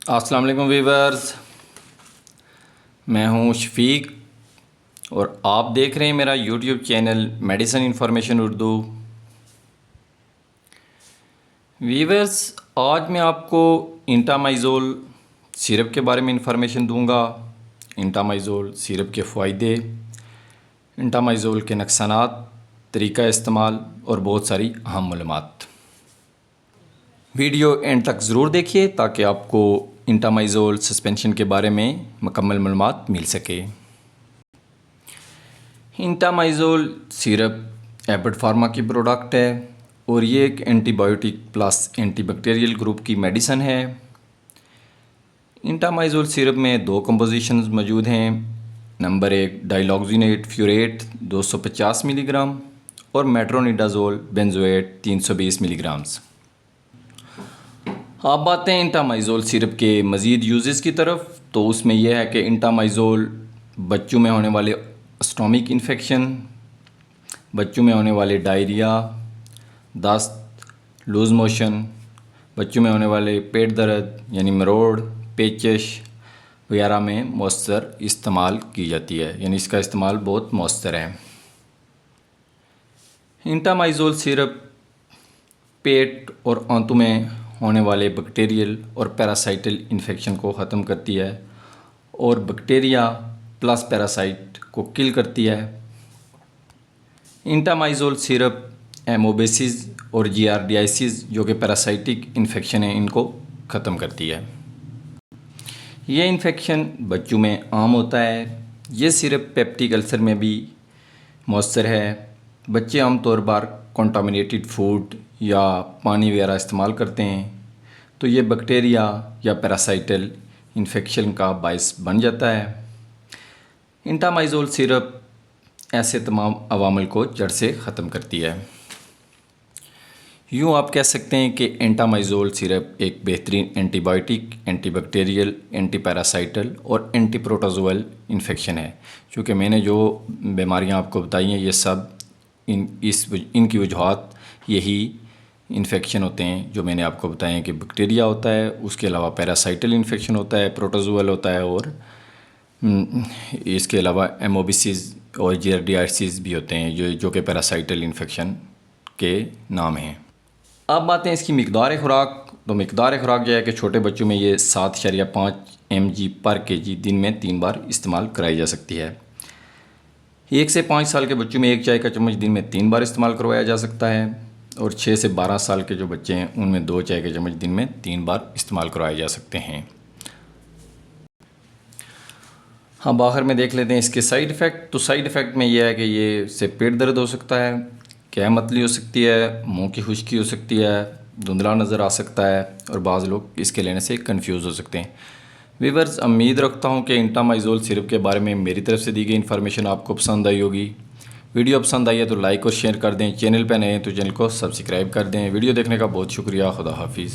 अस्सलाम वालेकुम वीवर्स, मैं हूं शफीक और आप देख रहे हैं मेरा YouTube channel medicine information Urdu. Viewers, आज मैं आपको इंटामाइज़ोल सिरप के बारे में इंफॉर्मेशन दूंगा। इंटामाइज़ोल सिरप के फ़ायदे, इंटामाइज़ोल के नुकसानात, तरीका इस्तेमाल और बहुत सारी अहम मालूमात। वीडियो एंड तक ज़रूर देखिए ताकि आपको इंटामाइज़ोल सस्पेंशन के बारे में मुकम्मल मालूमात मिल सके। इंटामाइज़ोल सिरप एबट फार्मा की प्रोडक्ट है और ये एक एंटीबायोटिक प्लस एंटीबैक्टीरियल ग्रुप की मेडिसन है। इंटामाइज़ोल सिरप में दो कंपोजिशंस मौजूद हैं। नंबर 1 डाइलॉक्सिनेट फ्यूरेट 250 मिलीग्राम और मेट्रोनिडाज़ोल बेंजोएट 320 मिलीग्राम्स। अब आते हैं इंटामाइज़ोल सिरप के मज़ीद यूजेस की तरफ। तो उसमें यह है कि इंटामाइज़ोल बच्चों में होने वाले स्टोमिक इन्फेक्शन, बच्चों में होने वाले डायरिया, दस्त, लूज़ मोशन, बच्चों में होने वाले पेट दर्द यानी मरोड़, पेचश वगैरह में मौसर इस्तेमाल की जाती है, यानी इसका इस्तेमाल बहुत मौसर है। इंटामाइज़ोल सिरप पेट और आंतों में होने वाले बैक्टीरियल और पैरासाइटल इन्फेक्शन को ख़त्म करती है और बैक्टीरिया प्लस पैरासाइट को किल करती है। इंटामाइज़ोल सिरप एमोबेसिस और जियार्डियासिस जो कि पैरासाइटिक इन्फेक्शन है इनको ख़त्म करती है। ये इन्फेक्शन बच्चों में आम होता है। ये सिरप पेप्टिक अल्सर में भी मौसर है। बच्चे आमतौर पर कंटामिनेटेड फूड या पानी वगैरह इस्तेमाल करते हैं तो ये बैक्टीरिया या पैरासाइटल इन्फेक्शन का बायस बन जाता है। इंटामाइज़ोल सिरप ऐसे तमाम अवामिल को जड़ से ख़त्म करती है। यूँ आप कह सकते हैं कि इंटामाइज़ोल सिरप एक बेहतरीन एंटीबायोटिक, एंटीबैक्टीरियल, एंटीपैरासाइटल और एंटीप्रोटोजोअल इन्फेक्शन है। चूँकि मैंने जो बीमारियाँ आपको बताई हैं ये सब इनकी वजूहात यही इन्फेक्शन होते हैं जो मैंने आपको बताए हैं कि बैक्टीरिया होता है, उसके अलावा पैरासाइटल इन्फेक्शन होता है, प्रोटोजोअल होता है और इसके अलावा एमोबिसिस और जियार्डियासिस भी होते हैं जो कि पैरासाइटल इन्फेक्शन के नाम हैं। अब आते हैं इसकी मिकदार खुराक। तो मिकदार खुराक यह है कि छोटे बच्चों में ये 7.5 mg पर kg दिन में 3 बार इस्तेमाल कराई जा सकती है। 1 से 5 साल के बच्चों में 1 चाय का चम्मच दिन में 3 बार इस्तेमाल करवाया जा सकता है और 6 से 12 साल के जो बच्चे हैं उनमें 2 चाय के चम्मच दिन में 3 बार इस्तेमाल करवाए जा सकते हैं। हम आखिर में देख लेते हैं इसके साइड इफ़ेक्ट। तो साइड इफ़ेक्ट में यह है कि ये इससे पेट दर्द हो सकता है, क्या मतली हो सकती है, मुंह की खुश्की हो सकती है, धुंधला नज़र आ सकता है और बाज़ लोग इसके लेने से कंफ्यूज हो सकते हैं। वीवर्स, उम्मीद रखता हूँ कि इंटामाइज़ोल सिरप के बारे में मेरी तरफ से दी गई इन्फॉर्मेशन आपको पसंद आई होगी। वीडियो पसंद आई है तो लाइक और शेयर कर दें। चैनल पर नए हैं तो चैनल को सब्सक्राइब कर दें। वीडियो देखने का बहुत शुक्रिया। खुदा हाफिज़।